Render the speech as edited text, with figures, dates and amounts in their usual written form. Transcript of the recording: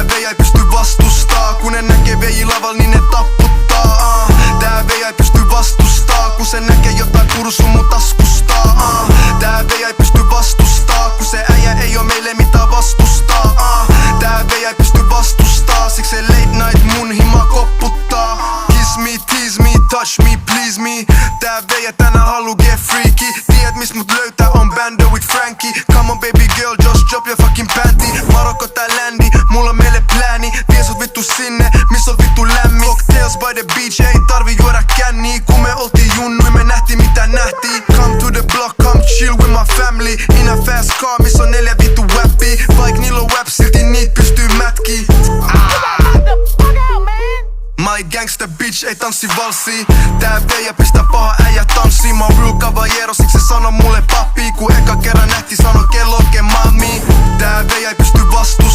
Tää vei ei pysty vastustaa, kun ne näkee veji laval niin ne tapputtaa. Tää vei ei pysty vastustaa, kun se näkee jotain kursu mun taskustaa. Tää vei ei pysty vastustaa, kun se äijä ei oo meille mitään vastustaa. Tää vei ei pysty vastustaa, siksi se late night mun hima kopputtaa. Kiss me, tease me, touch me, please me. Tää vei tänään halu get freaky. Tiedät mis mut löytää on bando with Frankie. Come on baby girl, just drop your fucking panty. Marokko tää landi, mulla on meille plääni. Vie sut vittu sinne, miss on vittu lämmin. Cocktails by the beach, ei tarvi juoda känniä. Kun me oltiin junnui, me nähtiin mitä nähtiin. Come to the block, come chill with my family. In a fast car, miss on 4 vittu wappia. Vaik niillä on wap, silti niit pystyy mätkii. My gangsta bitch ei tanssi valssi. Tää veijä pistää paha äijä tanssii. Mä oon real caballero, siksi se sano mulle papi. Kun eka kerran nähti sano kello ke mami. Tää veijä ei pysty vastustaa.